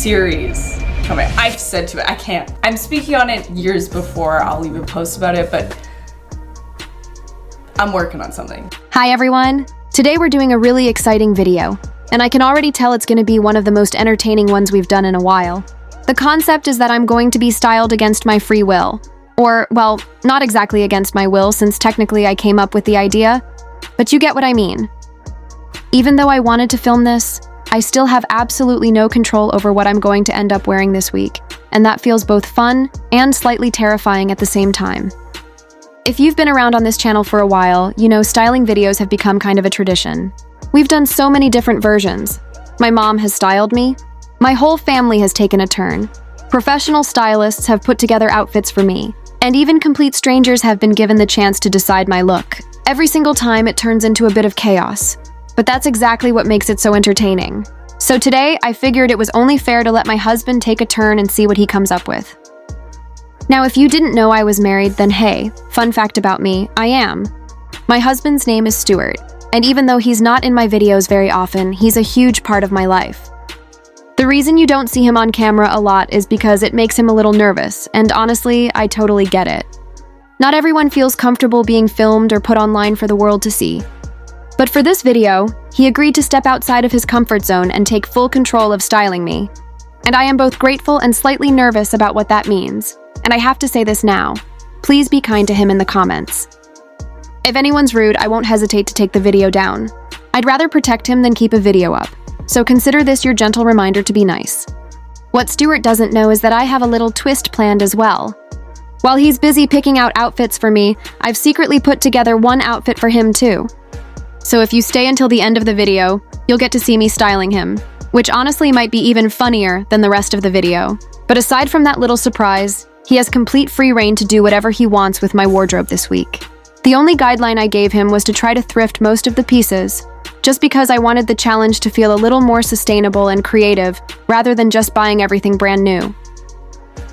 series coming. I've said to it, I can't. I'm speaking on it years before I'll even post about it, but I'm working on something. Hi everyone. Today we're doing a really exciting video, and I can already tell it's going to be one of the most entertaining ones we've done in a while. The concept is that I'm going to be styled against my free will. Or, well, not exactly against my will, since technically I came up with the idea, but you get what I mean. Even though I wanted to film this, I still have absolutely no control over what I'm going to end up wearing this week, and that feels both fun and slightly terrifying at the same time. If you've been around on this channel for a while, you know styling videos have become kind of a tradition. We've done so many different versions. My mom has styled me. My whole family has taken a turn. Professional stylists have put together outfits for me. And even complete strangers have been given the chance to decide my look. Every single time it turns into a bit of chaos. But that's exactly what makes it so entertaining. So today, I figured it was only fair to let my husband take a turn and see what he comes up with. Now, if you didn't know I was married, then hey, fun fact about me, I am. My husband's name is Stuart, and even though he's not in my videos very often, he's a huge part of my life. The reason you don't see him on camera a lot is because it makes him a little nervous, and honestly, I totally get it. Not everyone feels comfortable being filmed or put online for the world to see. But for this video, he agreed to step outside of his comfort zone and take full control of styling me. And I am both grateful and slightly nervous about what that means. And I have to say this now. Please be kind to him in the comments. If anyone's rude, I won't hesitate to take the video down. I'd rather protect him than keep a video up. So consider this your gentle reminder to be nice. What Stuart doesn't know is that I have a little twist planned as well. While he's busy picking out outfits for me, I've secretly put together one outfit for him too. So if you stay until the end of the video, you'll get to see me styling him, which honestly might be even funnier than the rest of the video. But aside from that little surprise, he has complete free reign to do whatever he wants with my wardrobe this week. The only guideline I gave him was to try to thrift most of the pieces, just because I wanted the challenge to feel a little more sustainable and creative rather than just buying everything brand new.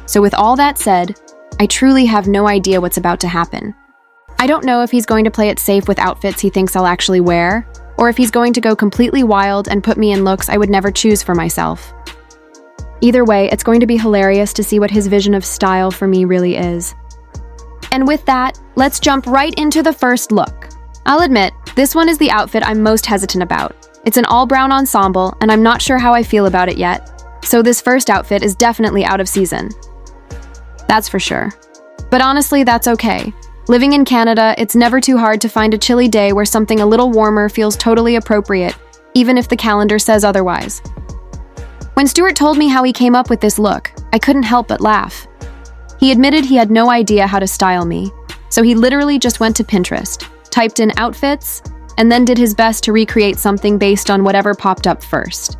So with all that said, I truly have no idea what's about to happen. I don't know if he's going to play it safe with outfits he thinks I'll actually wear, or if he's going to go completely wild and put me in looks I would never choose for myself. Either way, it's going to be hilarious to see what his vision of style for me really is. And with that, let's jump right into the first look. I'll admit, this one is the outfit I'm most hesitant about. It's an all-brown ensemble, and I'm not sure how I feel about it yet. So this first outfit is definitely out of season. That's for sure. But honestly, that's okay. Living in Canada, it's never too hard to find a chilly day where something a little warmer feels totally appropriate, even if the calendar says otherwise. When Stuart told me how he came up with this look, I couldn't help but laugh. He admitted he had no idea how to style me, so he literally just went to Pinterest, typed in outfits, and then did his best to recreate something based on whatever popped up first.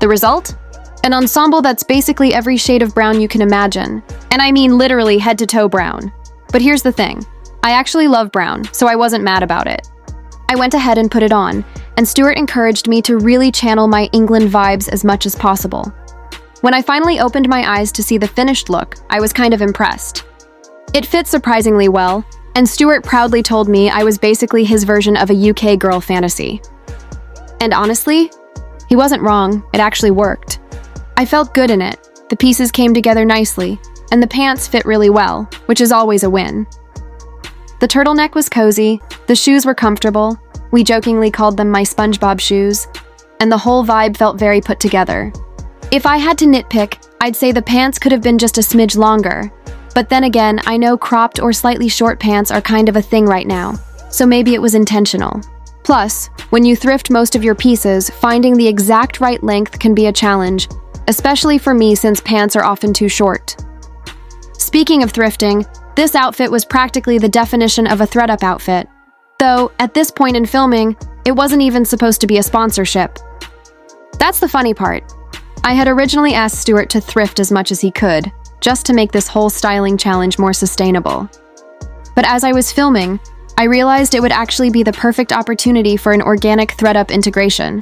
The result? An ensemble that's basically every shade of brown you can imagine, and I mean literally head to toe brown. But here's the thing, I actually love brown, so I wasn't mad about it. I went ahead and put it on, and Stuart encouraged me to really channel my England vibes as much as possible. When I finally opened my eyes to see the finished look, I was kind of impressed. It fit surprisingly well, and Stuart proudly told me I was basically his version of a UK girl fantasy. And honestly, he wasn't wrong, it actually worked. I felt good in it, the pieces came together nicely, and the pants fit really well, which is always a win. The turtleneck was cozy, the shoes were comfortable, we jokingly called them my SpongeBob shoes, and the whole vibe felt very put together. If I had to nitpick, I'd say the pants could have been just a smidge longer. But then again, I know cropped or slightly short pants are kind of a thing right now, so maybe it was intentional. Plus, when you thrift most of your pieces, finding the exact right length can be a challenge, especially for me since pants are often too short. Speaking of thrifting, this outfit was practically the definition of a thread-up outfit. Though, at this point in filming, it wasn't even supposed to be a sponsorship. That's the funny part. I had originally asked Stuart to thrift as much as he could, just to make this whole styling challenge more sustainable. But as I was filming, I realized it would actually be the perfect opportunity for an organic thread-up integration.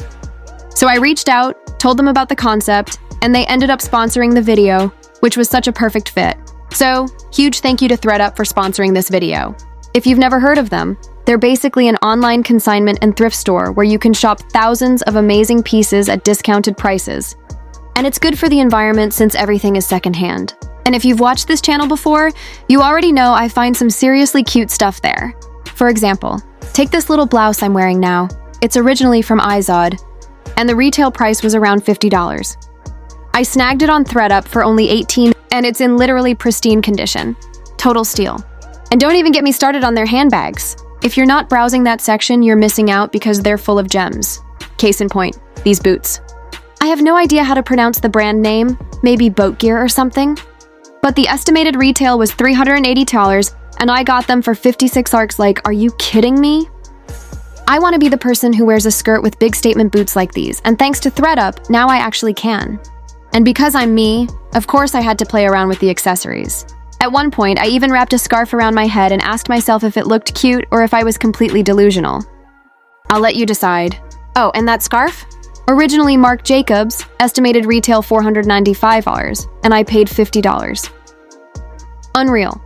So I reached out, told them about the concept, and they ended up sponsoring the video, which was such a perfect fit. So, huge thank you to thredup for sponsoring this video. If you've never heard of them, they're basically an online consignment and thrift store where you can shop thousands of amazing pieces at discounted prices. And it's good for the environment since everything is secondhand. And if you've watched this channel before, you already know I find some seriously cute stuff there. For example, take this little blouse I'm wearing now. It's originally from Izod, and the retail price was around $50. I snagged it on ThreadUp for only $18, and it's in literally pristine condition. Total steal. And don't even get me started on their handbags. If you're not browsing that section, you're missing out because they're full of gems. Case in point, these boots. I have no idea how to pronounce the brand name, maybe Boat Gear or something. But the estimated retail was $380, and I got them for 56 arcs. Like, are you kidding me? I want to be the person who wears a skirt with big statement boots like these, and thanks to ThreadUp, now I actually can. And because I'm me, of course I had to play around with the accessories. At one point, I even wrapped a scarf around my head and asked myself if it looked cute or if I was completely delusional. I'll let you decide. Oh, and that scarf? Originally Marc Jacobs, estimated retail $495, and I paid $50. Unreal.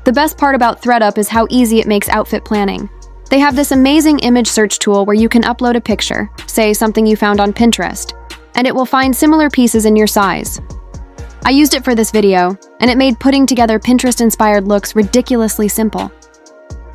The best part about ThreadUp is how easy it makes outfit planning. They have this amazing image search tool where you can upload a picture, say something you found on Pinterest, and it will find similar pieces in your size. I used it for this video, and it made putting together Pinterest-inspired looks ridiculously simple.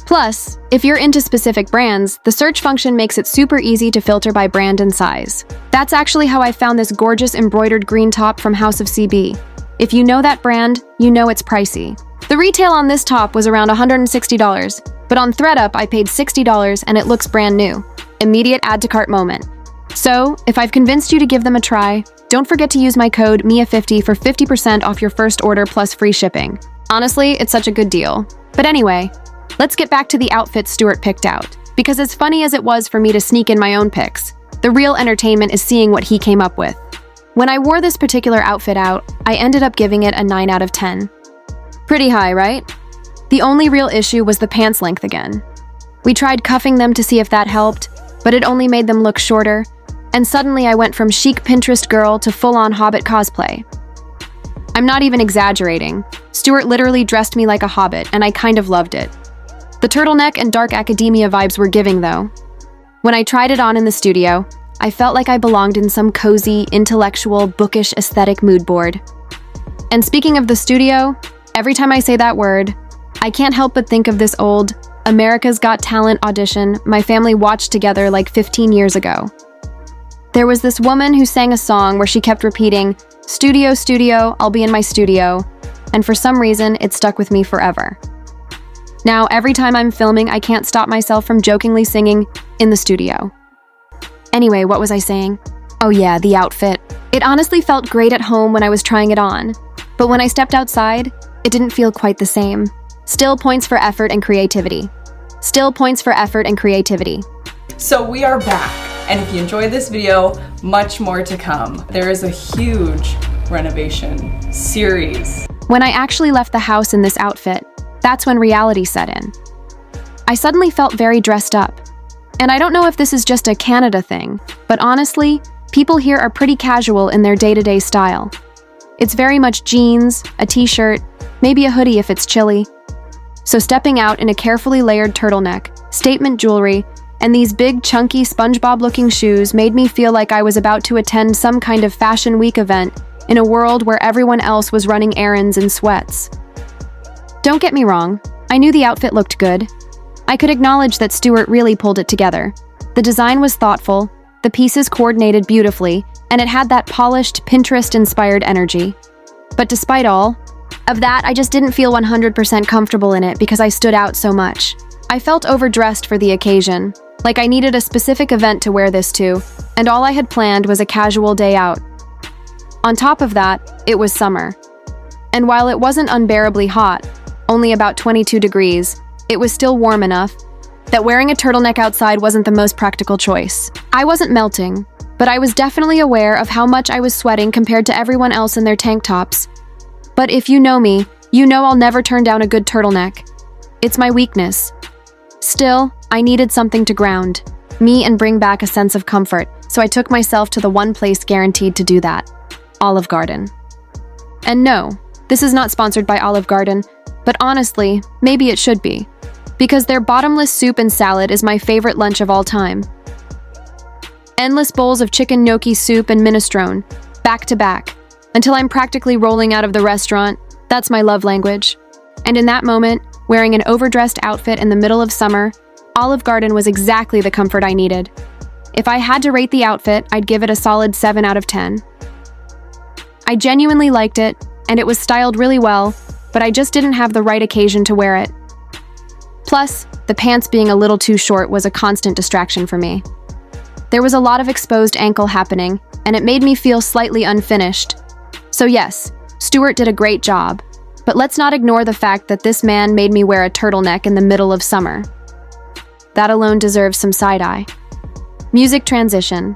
Plus, if you're into specific brands, the search function makes it super easy to filter by brand and size. That's actually how I found this gorgeous embroidered green top from House of CB. If you know that brand, you know it's pricey. The retail on this top was around $160, but on ThreadUp I paid $60 and it looks brand new. Immediate add to cart moment. So, if I've convinced you to give them a try, don't forget to use my code MIA50 for 50% off your first order plus free shipping. Honestly, it's such a good deal. But anyway, let's get back to the outfit Stuart picked out. Because as funny as it was for me to sneak in my own pics, the real entertainment is seeing what he came up with. When I wore this particular outfit out, I ended up giving it a 9 out of 10. Pretty high, right? The only real issue was the pants length again. We tried cuffing them to see if that helped, but it only made them look shorter, and suddenly I went from chic Pinterest girl to full-on Hobbit cosplay. I'm not even exaggerating. Stuart literally dressed me like a hobbit, and I kind of loved it. The turtleneck and dark academia vibes were giving, though. When I tried it on in the studio, I felt like I belonged in some cozy, intellectual, bookish aesthetic mood board. And speaking of the studio, every time I say that word, I can't help but think of this old America's Got Talent audition my family watched together like 15 years ago. There was this woman who sang a song where she kept repeating, "Studio, studio, I'll be in my studio," and for some reason, it stuck with me forever. Now, every time I'm filming, I can't stop myself from jokingly singing, "in the studio." Anyway, what was I saying? Oh yeah, the outfit. It honestly felt great at home when I was trying it on, but when I stepped outside, it didn't feel quite the same. Still points for effort and creativity. Still points for effort and creativity. So we are back, and if you enjoyed this video, much more to come. There is a huge renovation series. When I actually left the house in this outfit, that's when reality set in. I suddenly felt very dressed up. And I don't know if this is just a Canada thing, but honestly, people here are pretty casual in their day-to-day style. It's very much jeans, a t-shirt, maybe a hoodie if it's chilly. So stepping out in a carefully layered turtleneck, statement jewelry, and these big, chunky, SpongeBob-looking shoes made me feel like I was about to attend some kind of Fashion Week event in a world where everyone else was running errands in sweats. Don't get me wrong, I knew the outfit looked good. I could acknowledge that Stuart really pulled it together. The design was thoughtful, the pieces coordinated beautifully, and it had that polished, Pinterest-inspired energy. But despite all of that, I just didn't feel 100% comfortable in it because I stood out so much. I felt overdressed for the occasion, like I needed a specific event to wear this to, and all I had planned was a casual day out. On top of that, it was summer. And while it wasn't unbearably hot, only about 22 degrees, it was still warm enough that wearing a turtleneck outside wasn't the most practical choice. I wasn't melting, but I was definitely aware of how much I was sweating compared to everyone else in their tank tops. But if you know me, you know I'll never turn down a good turtleneck. It's my weakness. Still, I needed something to ground me and bring back a sense of comfort, so I took myself to the one place guaranteed to do that: Olive Garden. And no, this is not sponsored by Olive Garden, but honestly, maybe it should be, because their bottomless soup and salad is my favorite lunch of all time. Endless bowls of chicken gnocchi soup and minestrone, back to back, until I'm practically rolling out of the restaurant. That's my love language. And in that moment, wearing an overdressed outfit in the middle of summer, Olive Garden was exactly the comfort I needed. If I had to rate the outfit, I'd give it a solid 7 out of 10. I genuinely liked it, and it was styled really well, but I just didn't have the right occasion to wear it. Plus, the pants being a little too short was a constant distraction for me. There was a lot of exposed ankle happening, and it made me feel slightly unfinished. So yes, Stuart did a great job, but let's not ignore the fact that this man made me wear a turtleneck in the middle of summer. That alone deserves some side-eye. Music transition.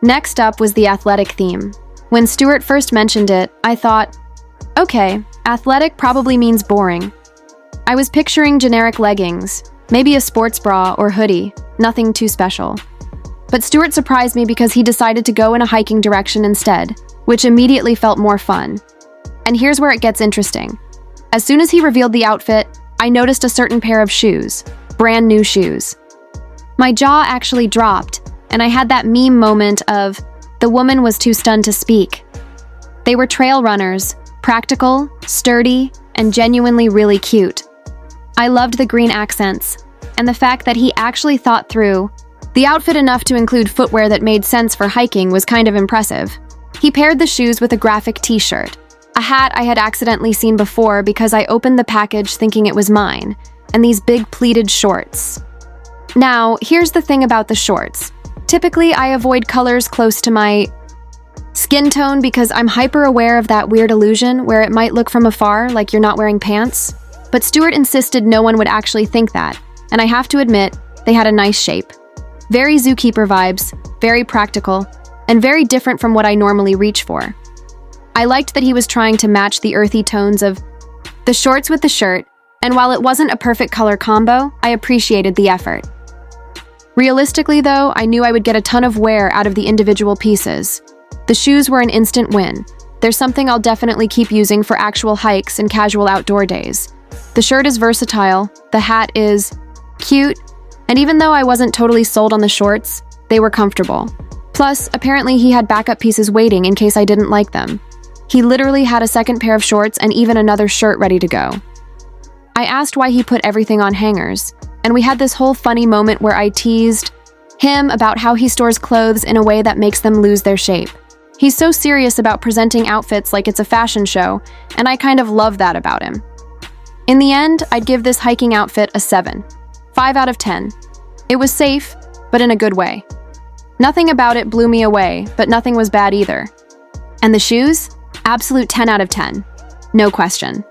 Next up was the athletic theme. When Stuart first mentioned it, I thought, okay, athletic probably means boring. I was picturing generic leggings, maybe a sports bra or hoodie, nothing too special. But Stuart surprised me because he decided to go in a hiking direction instead, which immediately felt more fun. And here's where it gets interesting. As soon as he revealed the outfit, I noticed a certain pair of shoes, brand new shoes. My jaw actually dropped, and I had that meme moment of, the woman was too stunned to speak. They were trail runners, practical, sturdy, and genuinely really cute. I loved the green accents, and the fact that he actually thought through the outfit enough to include footwear that made sense for hiking was kind of impressive. He paired the shoes with a graphic t-shirt, a hat I had accidentally seen before because I opened the package thinking it was mine, and these big pleated shorts. Now, here's the thing about the shorts. Typically, I avoid colors close to my skin tone because I'm hyper aware of that weird illusion where it might look from afar like you're not wearing pants. But Stuart insisted no one would actually think that, and I have to admit, they had a nice shape. Very zookeeper vibes, very practical, and very different from what I normally reach for. I liked that he was trying to match the earthy tones of the shorts with the shirt, and while it wasn't a perfect color combo, I appreciated the effort. Realistically though, I knew I would get a ton of wear out of the individual pieces. The shoes were an instant win. They're something I'll definitely keep using for actual hikes and casual outdoor days. The shirt is versatile, the hat is cute, and even though I wasn't totally sold on the shorts, they were comfortable. Plus, apparently he had backup pieces waiting in case I didn't like them. He literally had a second pair of shorts and even another shirt ready to go. I asked why he put everything on hangers, and we had this whole funny moment where I teased him about how he stores clothes in a way that makes them lose their shape. He's so serious about presenting outfits like it's a fashion show, and I kind of love that about him. In the end, I'd give this hiking outfit a 7. 5 out of 10. It was safe, but in a good way. Nothing about it blew me away, but nothing was bad either. And the shoes? Absolute 10 out of 10. No question.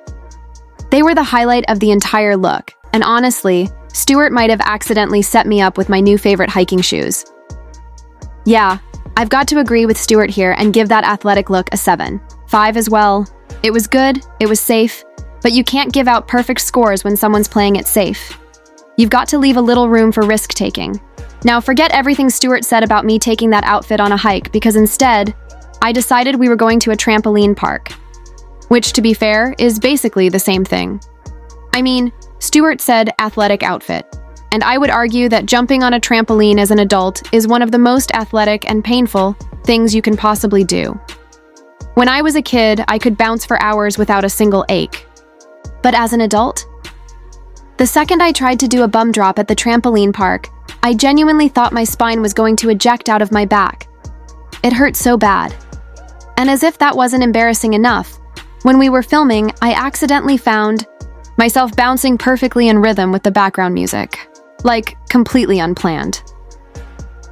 They were the highlight of the entire look, and honestly, Stuart might have accidentally set me up with my new favorite hiking shoes. Yeah, I've got to agree with Stuart here and give that athletic look a 7. 5 as well. It was good, it was safe, but you can't give out perfect scores when someone's playing it safe. You've got to leave a little room for risk-taking. Now forget everything Stuart said about me taking that outfit on a hike because instead, I decided we were going to a trampoline park. Which, to be fair, is basically the same thing. I mean, Stuart said athletic outfit, and I would argue that jumping on a trampoline as an adult is one of the most athletic and painful things you can possibly do. When I was a kid, I could bounce for hours without a single ache. But as an adult? The second I tried to do a bum drop at the trampoline park, I genuinely thought my spine was going to eject out of my back. It hurt so bad. And as if that wasn't embarrassing enough, when we were filming, I accidentally found myself bouncing perfectly in rhythm with the background music. Like, completely unplanned.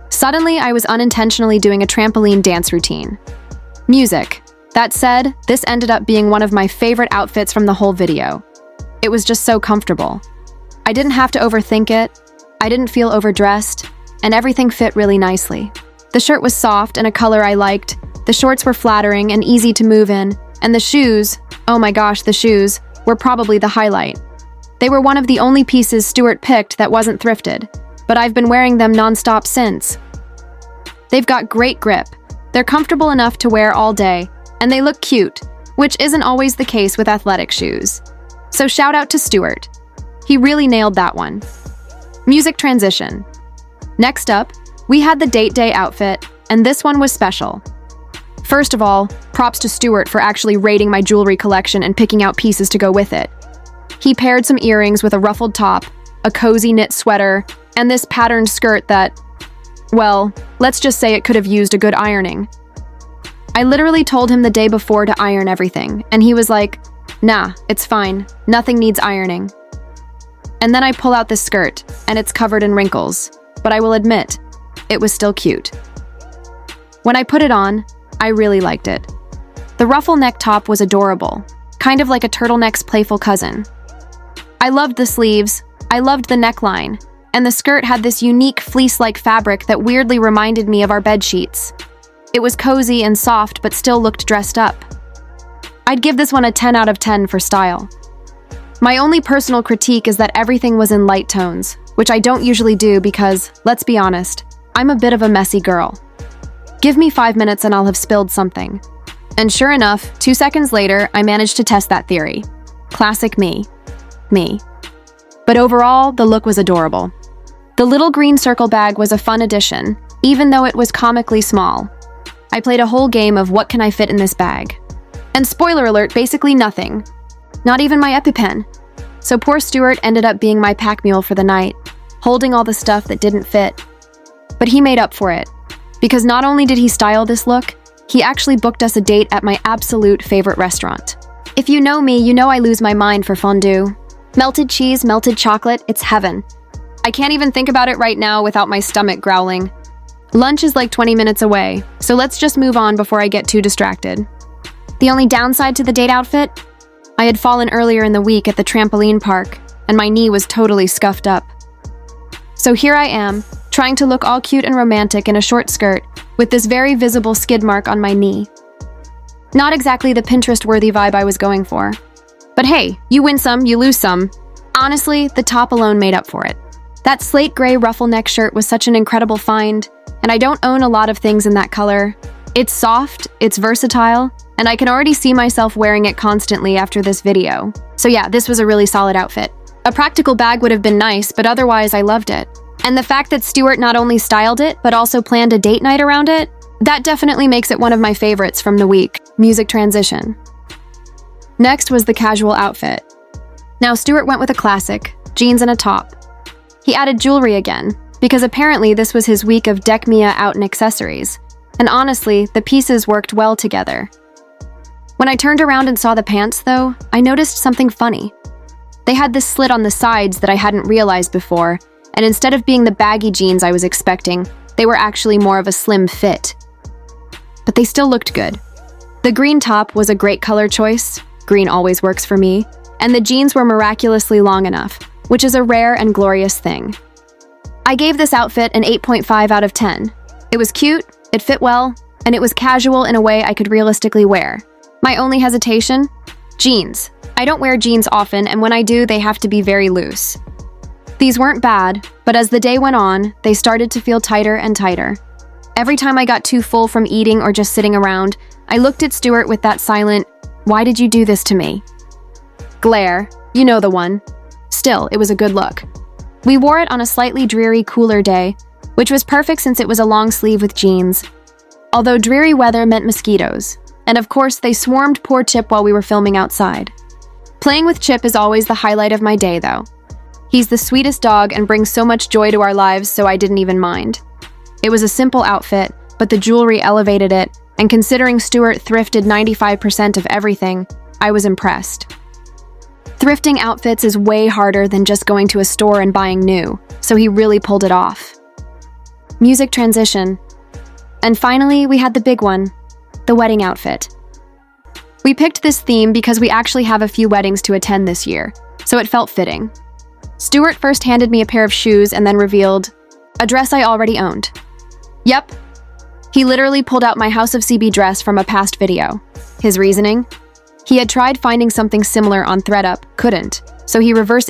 Suddenly, I was unintentionally doing a trampoline dance routine. Music. That said, this ended up being one of my favorite outfits from the whole video. It was just so comfortable. I didn't have to overthink it, I didn't feel overdressed, and everything fit really nicely. The shirt was soft and a color I liked, the shorts were flattering and easy to move in, and the shoes, oh my gosh, the shoes, were probably the highlight. They were one of the only pieces Stuart picked that wasn't thrifted, but I've been wearing them non-stop since. They've got great grip, they're comfortable enough to wear all day, and they look cute, which isn't always the case with athletic shoes. So shout out to Stuart. He really nailed that one. Music transition. Next up, We had the date day outfit, and this one was special. First of all, props to Stuart for actually raiding my jewelry collection and picking out pieces to go with it. He paired some earrings with a ruffled top, a cozy knit sweater, and this patterned skirt that, well, let's just say it could have used a good ironing. I literally told him the day before to iron everything, and he was like, "Nah, it's fine. Nothing needs ironing." And then I pull out this skirt, and it's covered in wrinkles, but I will admit, it was still cute. When I put it on, I really liked it. The ruffle neck top was adorable, kind of like a turtleneck's playful cousin. I loved the sleeves, I loved the neckline, and the skirt had this unique fleece-like fabric that weirdly reminded me of our bed sheets. It was cozy and soft, but still looked dressed up. I'd give this one a 10 out of 10 for style. My only personal critique is that everything was in light tones, which I don't usually do because, let's be honest, I'm a bit of a messy girl. Give me 5 minutes and I'll have spilled something. And sure enough, 2 seconds later, I managed to test that theory. Classic me. Me. But overall, the look was adorable. The little green circle bag was a fun addition, even though it was comically small. I played a whole game of what can I fit in this bag. And spoiler alert, basically nothing. Not even my EpiPen. So poor Stuart ended up being my pack mule for the night, holding all the stuff that didn't fit. But he made up for it, because not only did he style this look, he actually booked us a date at my absolute favorite restaurant. If you know me, you know I lose my mind for fondue. Melted cheese, melted chocolate, it's heaven. I can't even think about it right now without my stomach growling. Lunch is like 20 minutes away, so let's just move on before I get too distracted. The only downside to the date outfit? I had fallen earlier in the week at the trampoline park, and my knee was totally scuffed up. So here I am, trying to look all cute and romantic in a short skirt, with this very visible skid mark on my knee. Not exactly the Pinterest-worthy vibe I was going for. But hey, you win some, you lose some. Honestly, the top alone made up for it. That slate gray ruffle neck shirt was such an incredible find, and I don't own a lot of things in that color. It's soft, it's versatile, and I can already see myself wearing it constantly after this video. So yeah, this was a really solid outfit. A practical bag would have been nice, but otherwise I loved it. And the fact that Stuart not only styled it, but also planned a date night around it, that definitely makes it one of my favorites from the week. Music transition. Next was the casual outfit. Now Stuart went with a classic, jeans and a top. He added jewelry again, because apparently this was his week of Deck Mia out in accessories. And honestly, the pieces worked well together. When I turned around and saw the pants, though, I noticed something funny. They had this slit on the sides that I hadn't realized before, and instead of being the baggy jeans I was expecting, they were actually more of a slim fit. But they still looked good. The green top was a great color choice, green always works for me, and the jeans were miraculously long enough, which is a rare and glorious thing. I gave this outfit an 8.5 out of 10. It was cute, it fit well, and it was casual in a way I could realistically wear. My only hesitation? Jeans. I don't wear jeans often, and when I do, they have to be very loose. These weren't bad, but as the day went on, they started to feel tighter and tighter. Every time I got too full from eating or just sitting around, I looked at Stuart with that silent, "Why did you do this to me?" glare. You know the one. Still, it was a good look. We wore it on a slightly dreary, cooler day, which was perfect since it was a long sleeve with jeans. Although dreary weather meant mosquitoes, and of course they swarmed poor Chip while we were filming outside. Playing with Chip is always the highlight of my day, though. He's the sweetest dog and brings so much joy to our lives, so I didn't even mind. It was a simple outfit, but the jewelry elevated it, and considering Stuart thrifted 95% of everything, I was impressed. Thrifting outfits is way harder than just going to a store and buying new, so he really pulled it off. Music transition. And finally, we had the big one, the wedding outfit. We picked this theme because we actually have a few weddings to attend this year, so it felt fitting. Stuart first handed me a pair of shoes and then revealed a dress I already owned. Yep. He literally pulled out my House of CB dress from a past video. His reasoning? He had tried finding something similar on ThredUp, couldn't, so he reverse